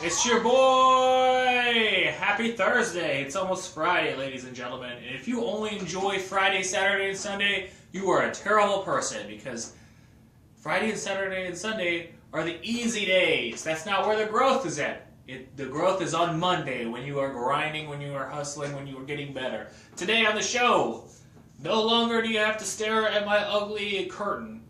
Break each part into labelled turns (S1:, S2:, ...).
S1: It's your boy! Happy Thursday! It's almost Friday, ladies and gentlemen. And if you only enjoy Friday, Saturday, and Sunday, you are a terrible person because Friday and Saturday and Sunday are the easy days. That's not where the growth is at. The growth is on Monday when you are grinding, when you are hustling, when you are getting better. Today on the show, no longer do you have to stare at my ugly curtain.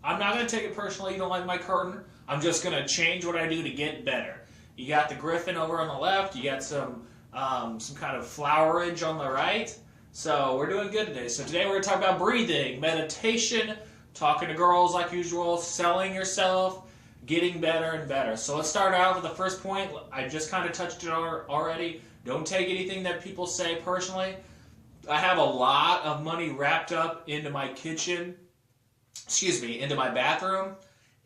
S1: I'm not going to take it personally you don't like my curtain. I'm just going to change what I do to get better. You got the griffin over on the left. You got some kind of flowerage on the right. So we're doing good today. So today we're going to talk about breathing, meditation, talking to girls like usual, selling yourself, getting better and better. So let's start out with the first point. I just kind of touched it already. Don't take anything that people say personally. I have a lot of money wrapped up into my kitchen, into my bathroom.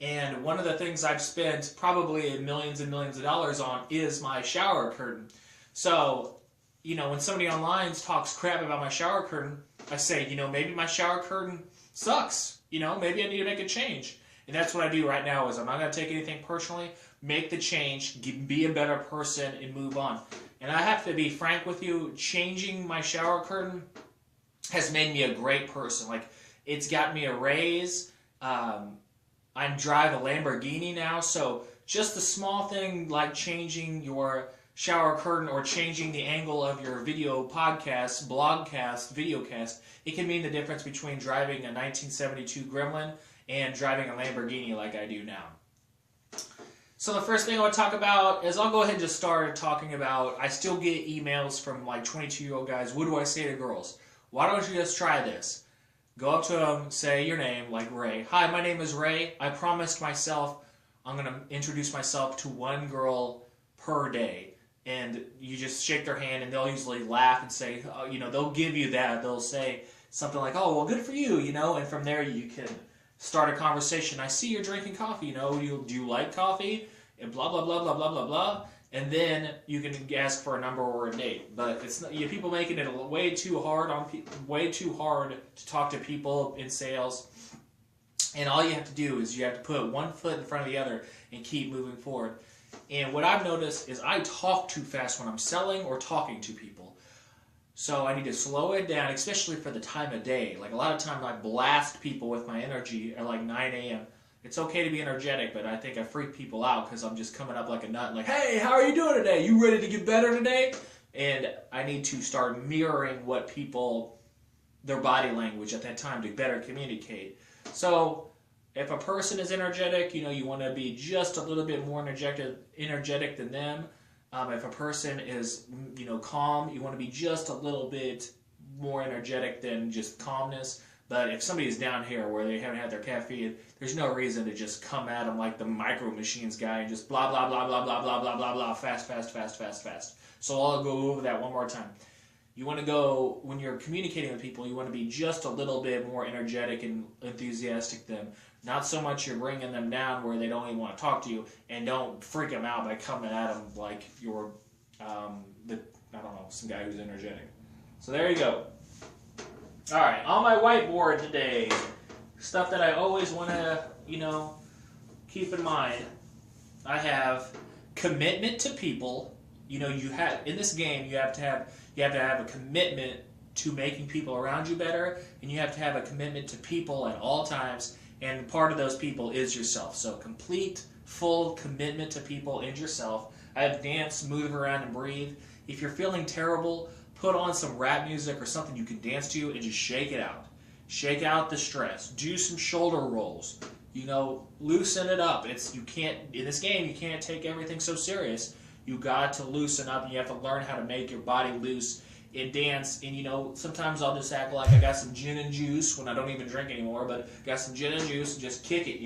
S1: And one of the things I've spent probably millions and millions of dollars on is my shower curtain. So, when somebody online talks crap about my shower curtain, I say, maybe my shower curtain sucks. Maybe I need to make a change. And that's what I do right now is I'm not going to take anything personally, make the change, be a better person, and move on. And I have to be frank with you, changing my shower curtain has made me a great person. Like, it's got me a raise. I drive a Lamborghini now, so just a small thing like changing your shower curtain or changing the angle of your video podcast, blogcast, videocast, it can mean the difference between driving a 1972 Gremlin and driving a Lamborghini like I do now. So the first thing I want to talk about is I'll go ahead and just start talking about, I still get emails from like 22-year-old guys, what do I say to girls? Why don't you just try this? Go up to them, say your name, like Ray. Hi, my name is Ray. I promised myself I'm going to introduce myself to one girl per day. And you just shake their hand, and they'll usually laugh and say, they'll give you that. They'll say something like, oh, well, good for you, And from there you can start a conversation. I see you're drinking coffee, do you like coffee? And blah, blah, blah, blah, blah, blah, blah. And then you can ask for a number or a date. But it's not, people making it way too hard to talk to people in sales. And all you have to do is you have to put one foot in front of the other and keep moving forward. And what I've noticed is I talk too fast when I'm selling or talking to people. So I need to slow it down, especially for the time of day. Like a lot of times I blast people with my energy at like 9 a.m. It's okay to be energetic, but I think I freak people out because I'm just coming up like a nut, like, hey, how are you doing today? You ready to get better today? And I need to start mirroring what their body language at that time to better communicate. So if a person is energetic, you want to be just a little bit more energetic than them. If a person is, calm, you want to be just a little bit more energetic than just calmness. But if somebody is down here where they haven't had their caffeine, there's no reason to just come at them like the Micro Machines guy and just blah, blah, blah, blah, blah, blah, blah, blah, blah, fast, fast, fast, fast, fast. So I'll go over that one more time. You want to go, when you're communicating with people, you want to be just a little bit more energetic and enthusiastic than not so much you're bringing them down where they don't even want to talk to you, and don't freak them out by coming at them like you're, some guy who's energetic. So there you go. All right, on my whiteboard today, stuff that I always want to, keep in mind. I have commitment to people. You have in this game you have to have a commitment to making people around you better, and you have to have a commitment to people at all times. And part of those people is yourself. So complete, full commitment to people and yourself. I have dance, move around, and breathe. If you're feeling terrible, put on some rap music or something you can dance to and just shake it out. Shake out the stress. Do some shoulder rolls. Loosen it up. In this game, you can't take everything so serious. You got to loosen up, and you have to learn how to make your body loose and dance. And sometimes I'll just act like I got some gin and juice when I don't even drink anymore, but got some gin and juice and just kick it,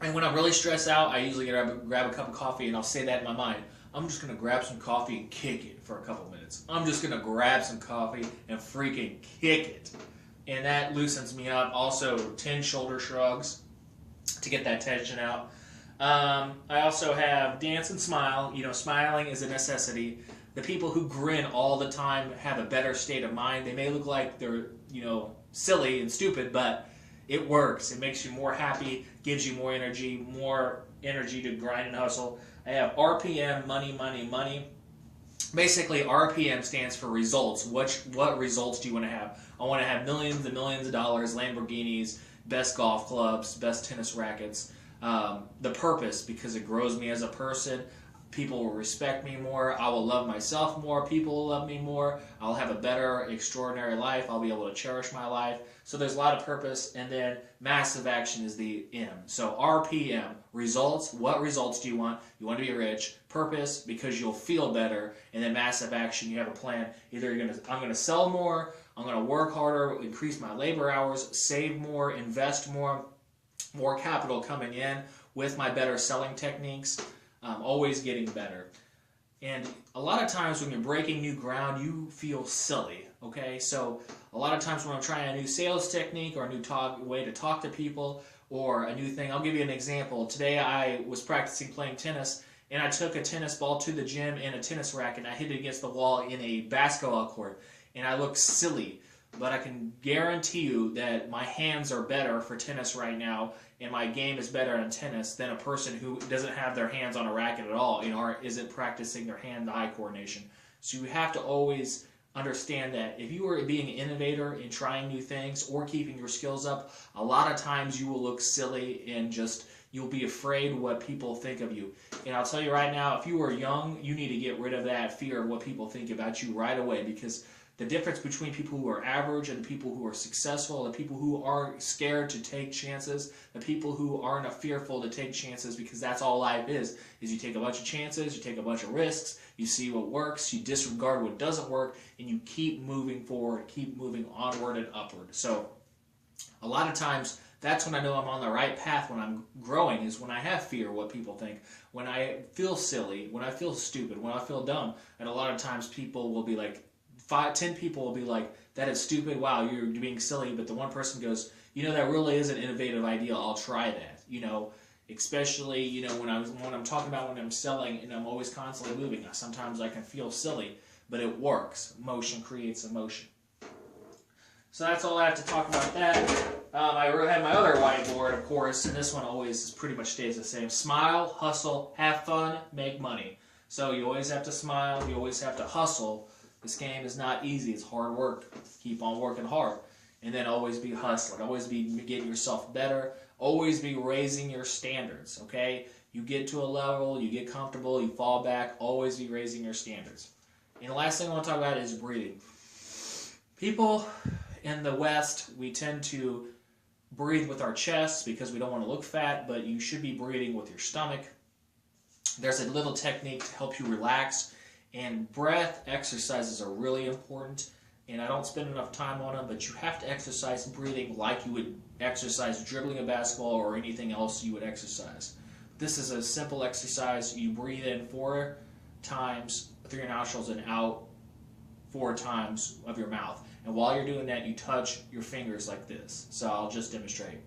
S1: And when I'm really stressed out, I usually grab a cup of coffee, and I'll say that in my mind. I'm just going to grab some coffee and kick it for a couple minutes. I'm just going to grab some coffee and freaking kick it. And that loosens me up. Also, 10 shoulder shrugs to get that tension out. I also have dance and smile. Smiling is a necessity. The people who grin all the time have a better state of mind. They may look like they're, silly and stupid, but it works. It makes you more happy, gives you more energy, more energy to grind and hustle. I have RPM, money, money, money. Basically, RPM stands for results. What results do you want to have? I want to have millions and millions of dollars, Lamborghinis, best golf clubs, best tennis rackets. The purpose, because it grows me as a person. People will respect me more. I will love myself more. People will love me more. I'll have a better, extraordinary life. I'll be able to cherish my life. So there's a lot of purpose. And then massive action is the M. So RPM, results. What results do you want? You want to be rich. Purpose, because you'll feel better. And then massive action, you have a plan. Either I'm going to sell more, I'm going to work harder, increase my labor hours, save more, invest more capital coming in with my better selling techniques. Always getting better. And a lot of times when you're breaking new ground, you feel silly, okay? So a lot of times when I'm trying a new sales technique or a new way to talk to people or a new thing, I'll give you an example. Today I was practicing playing tennis, and I took a tennis ball to the gym and a tennis racket, and I hit it against the wall in a basketball court, and I looked silly. But I can guarantee you that my hands are better for tennis right now, and my game is better in tennis than a person who doesn't have their hands on a racket at all, isn't practicing their hand-eye coordination. So you have to always understand that if you are being an innovator in trying new things or keeping your skills up, a lot of times you will look silly and you'll be afraid what people think of you. And I'll tell you right now, if you are young, you need to get rid of that fear of what people think about you right away, because the difference between people who are average and the people who are successful, the people who aren't scared to take chances, the people who aren't fearful to take chances, because that's all life is you take a bunch of chances, you take a bunch of risks, you see what works, you disregard what doesn't work, and you keep moving forward, keep moving onward and upward. So a lot of times, that's when I know I'm on the right path when I'm growing, is when I have fear what people think, when I feel silly, when I feel stupid, when I feel dumb. And a lot of times people will be like, 10 people will be like, that is stupid, wow, you're being silly, but the one person goes, that really is an innovative idea, I'll try that, especially, when I'm talking about when I'm selling and I'm always constantly moving. Sometimes I can feel silly, but it works. Motion creates emotion. So that's all I have to talk about that. I have my other whiteboard, of course, and this one always pretty much stays the same. Smile, hustle, have fun, make money. So you always have to smile, you always have to hustle. This game is not easy, it's hard work. Keep on working hard. And then always be hustling, always be getting yourself better, always be raising your standards, okay? You get to a level, you get comfortable, you fall back, always be raising your standards. And the last thing I want to talk about is breathing. People in the West, we tend to breathe with our chests because we don't want to look fat, but you should be breathing with your stomach. There's a little technique to help you relax. And breath exercises are really important, and I don't spend enough time on them, but you have to exercise breathing like you would exercise dribbling a basketball or anything else you would exercise. This is a simple exercise. You breathe in 4 times through your nostrils and out 4 times of your mouth. And while you're doing that, you touch your fingers like this. So I'll just demonstrate.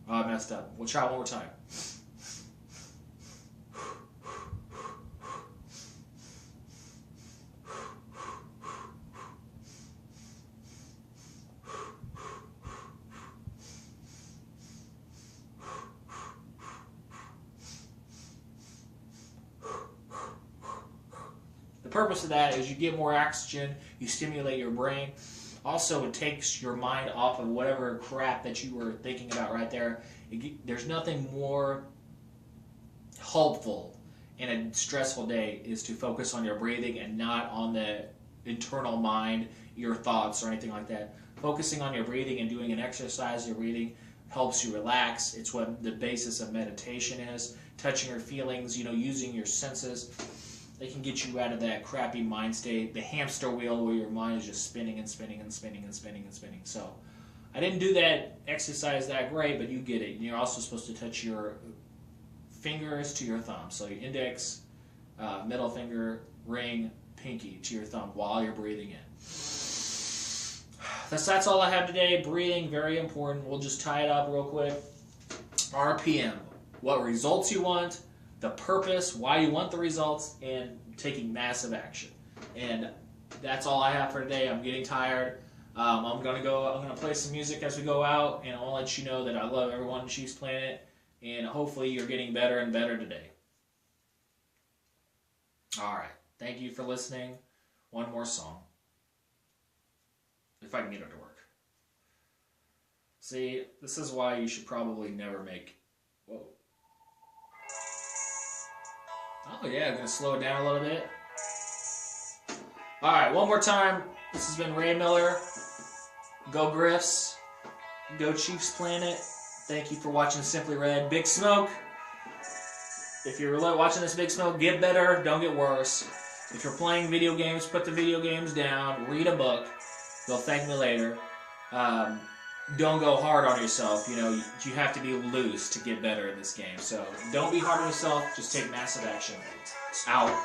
S1: Oh, I messed up. We'll try it one more time. The purpose of that is you get more oxygen, you stimulate your brain. Also, it takes your mind off of whatever crap that you were thinking about right there. There's nothing more helpful in a stressful day is to focus on your breathing and not on the internal mind, your thoughts, or anything like that. Focusing on your breathing and doing an exercise, your breathing helps you relax. It's what the basis of meditation is. Touching your feelings, using your senses. They can get you out of that crappy mind state, the hamster wheel where your mind is just spinning and spinning and spinning and spinning and spinning. So I didn't do that exercise that great, but you get it. You're also supposed to touch your fingers to your thumb. So your index, middle finger, ring, pinky to your thumb while you're breathing in. That's all I have today. Breathing, very important. We'll just tie it up real quick. RPM, what results you want, the purpose, why you want the results, and taking massive action. And that's all I have for today. I'm getting tired. I'm gonna play some music as we go out, and I'll let you know that I love everyone in Chiefs Planet, and hopefully you're getting better and better today. All right. Thank you for listening. One more song. If I can get it to work. See, this is why you should probably never make... Whoa. Oh yeah, I'm going to slow it down a little bit. Alright, one more time. This has been Ray Miller. Go Griffs. Go Chiefs Planet. Thank you for watching Simply Red. Big Smoke. If you're watching this, Big Smoke, get better, don't get worse. If you're playing video games, put the video games down. Read a book. They'll thank me later. Don't go hard on yourself. You know, you have to be loose to get better in this game. So don't be hard on yourself. Just take massive action. Out.